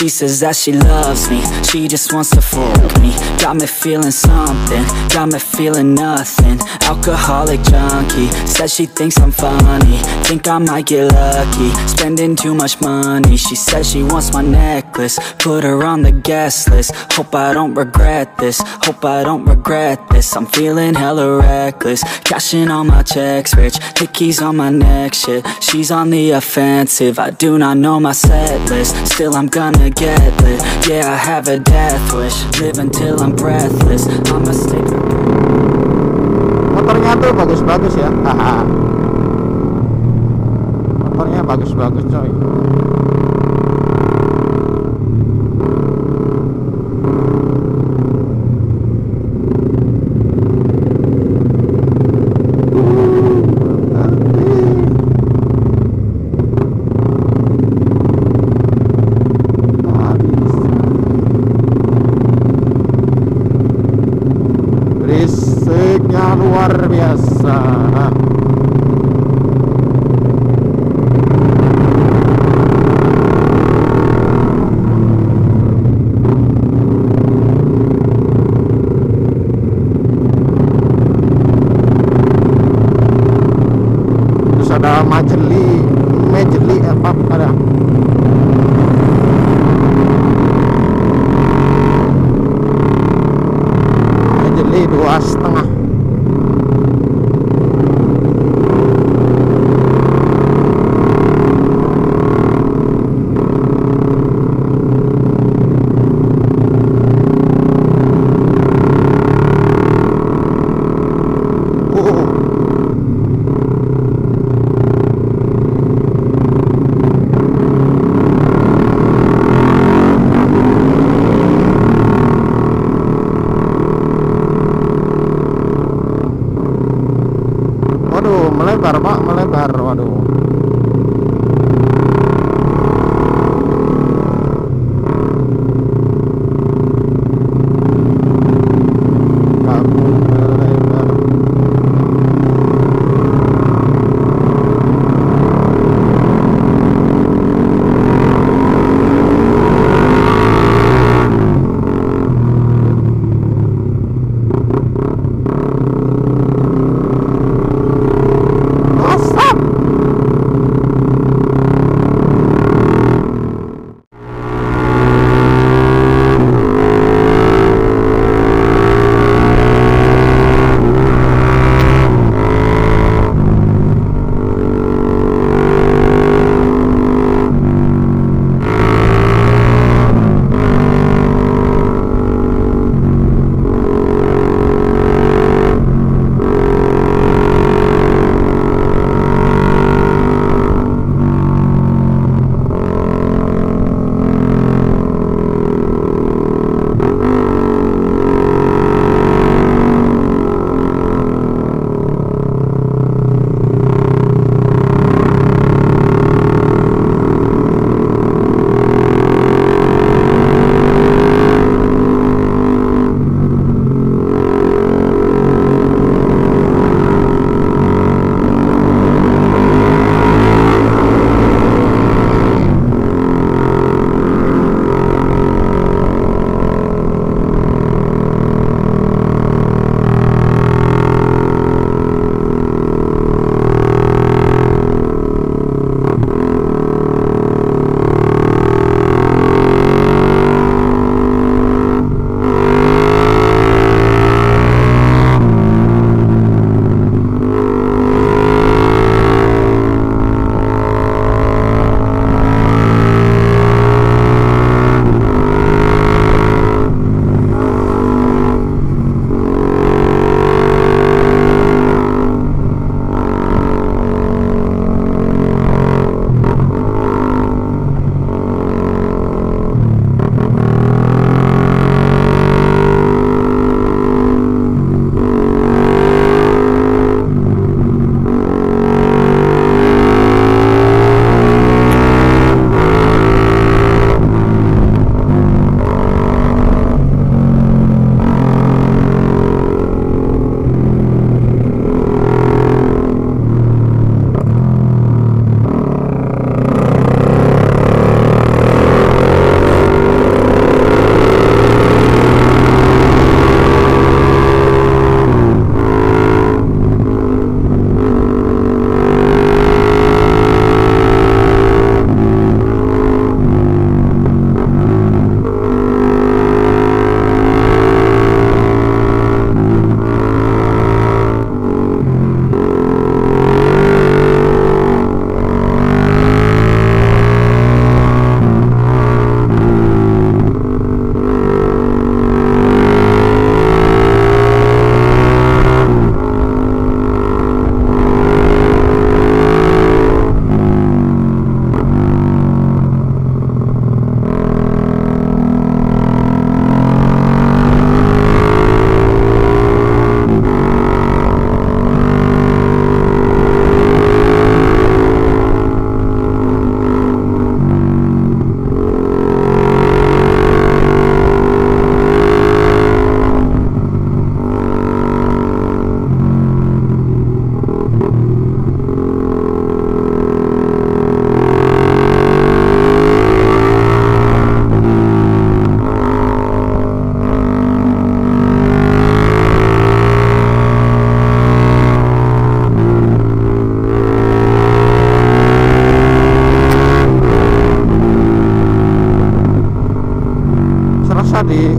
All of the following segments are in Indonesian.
She says that she loves me, she just wants to fuck me. Got me feeling something, got me feeling nothing. Alcoholic junkie, says she thinks I'm funny. Think I might get lucky, spending too much money. She says she wants my necklace, put her on the guest list. Hope I don't regret this, hope I don't regret this. I'm feeling hella reckless, cashing all my checks rich. Hickeys on my neck, shit, she's on the offensive. I do not know my set list, still I'm gonna get lit. Yeah, I have a death wish, live until I'm breathless. I'ma stay. Motornya tuh bagus-bagus ya. Haha. Motornya bagus-bagus coy. Berisiknya luar biasa. Terus ada majeli apa ada. Majeli 2,5. Waduh, melebar pak, melebar, waduh. Melebar. Awesome.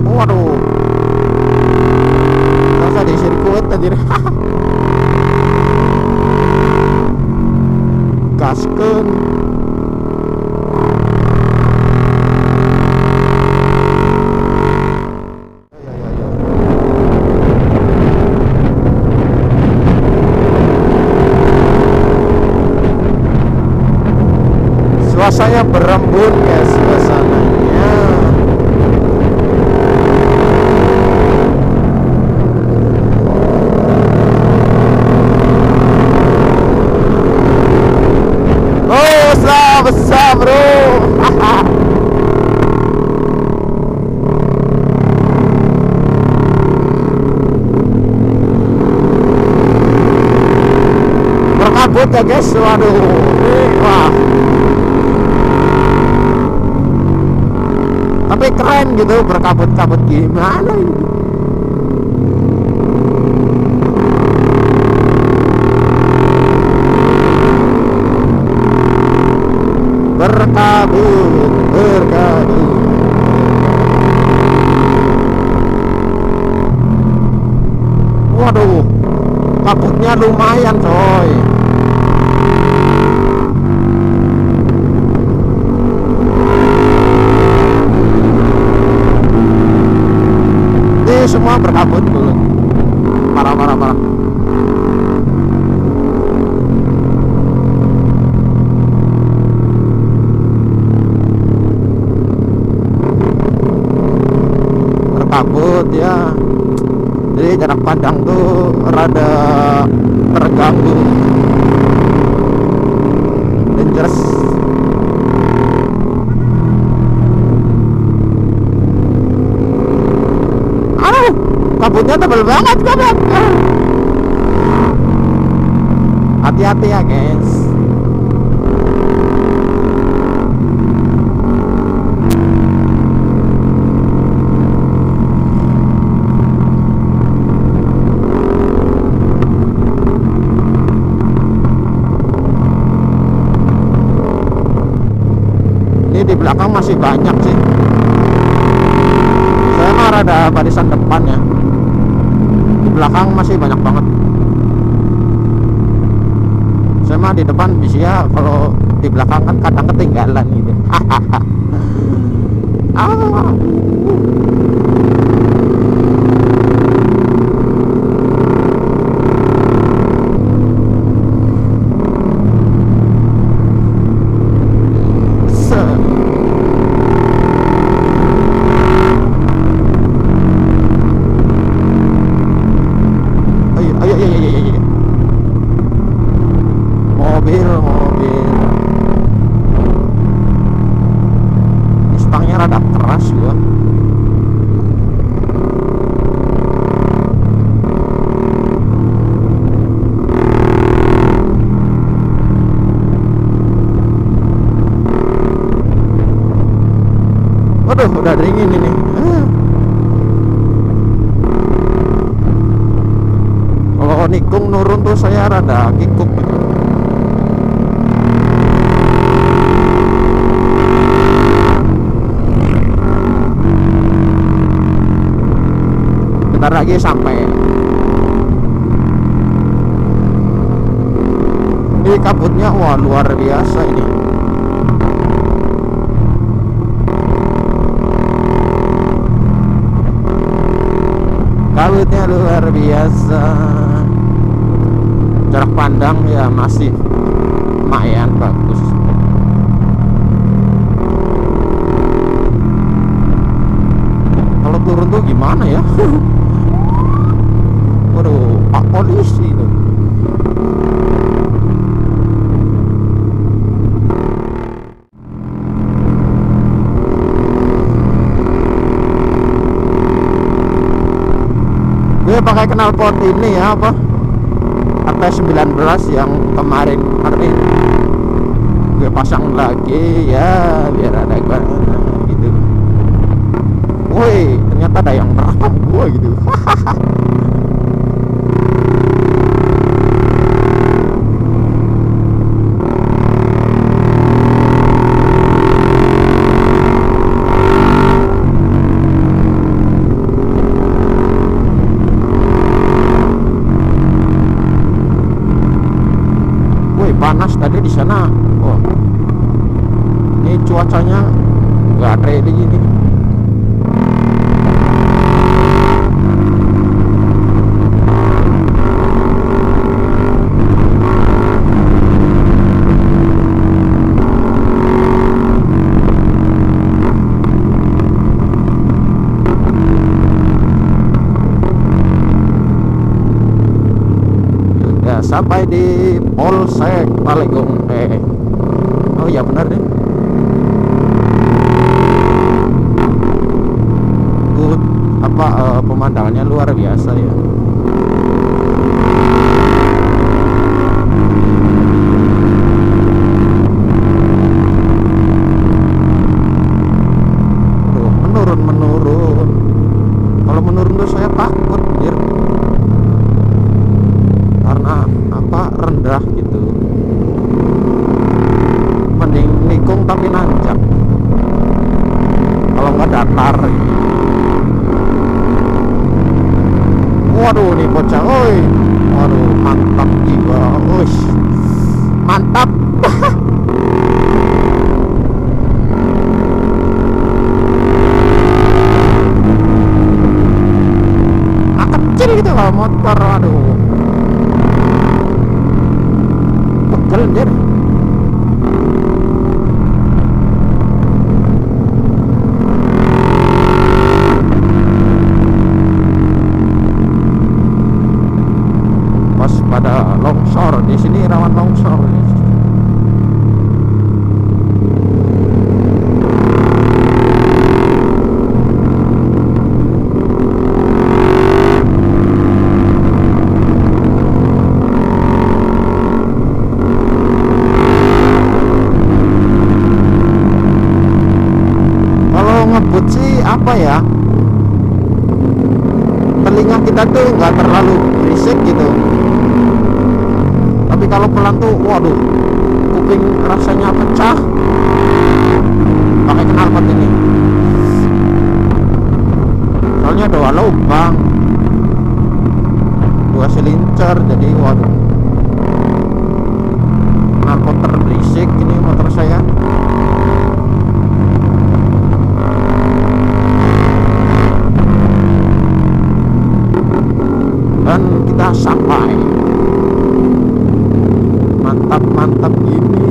waduh, masa di sirkuit anjir. Gaskeun. Suasananya berembun guys, suasananya. Oh, besar bro. Berkabut ya guys, waduh. Wah. Tapi keren gitu, berkabut-kabut gimana ini. Berkabut. Waduh, kabutnya lumayan coy. Semua berkabut dulu, parah. Berkabut ya, jadi jarak pandang tuh rada terganggu, dangerous. Kabutnya tebal banget kabut. Hati-hati ya guys. Ini di belakang masih banyak sih. Saya mah rada barisan depan ya. Belakang masih banyak banget. Saya mah di depan bisa ya, kalau di belakang kan kadang ketinggalan gitu. Mobil ini stangnya rada keras gua. Waduh, udah dingin ini. Kalau nikung nurun tuh saya rada kikuk gitu. Bentar lagi sampai. Ini kabutnya wah luar biasa ini. Kabutnya luar biasa. Jarak pandang ya masih lumayan bagus. Kalau turun tuh gimana ya? Waduh, Pak Polisi itu. Gue pakai knalpot ini ya, apa? AT19 yang kemarin gue pasang lagi ya biar ada gimana gitu. Woi, ternyata ada yang merekam gue gitu. tadi di sana. Wah, ini cuacanya nggak ready ini. Sampai di Polsek Palegong. Oh ya benar deh. Pemandangannya luar biasa ya. Menurun. Kalau menurun tuh saya takut, anjir. Karena rendah gitu. Mending nikung tapi nanjak. Kalau nggak datar gitu. Waduh, nih bocah, oi. Waduh, mantap jiwa, uish. Mantap. Kecil gitu kalau motor, aduh. Pegel dia. Pas pada longsor, di sini rawan longsor. Ngebut sih apa ya, telinga kita tuh nggak terlalu berisik gitu, tapi kalau pelan tuh waduh, kuping rasanya pecah. Pakai knalpot ini soalnya dua lubang, 2 silincer, jadi waduh, knalpot terberisik ini motor saya. Dan kita sampai. Mantap ini.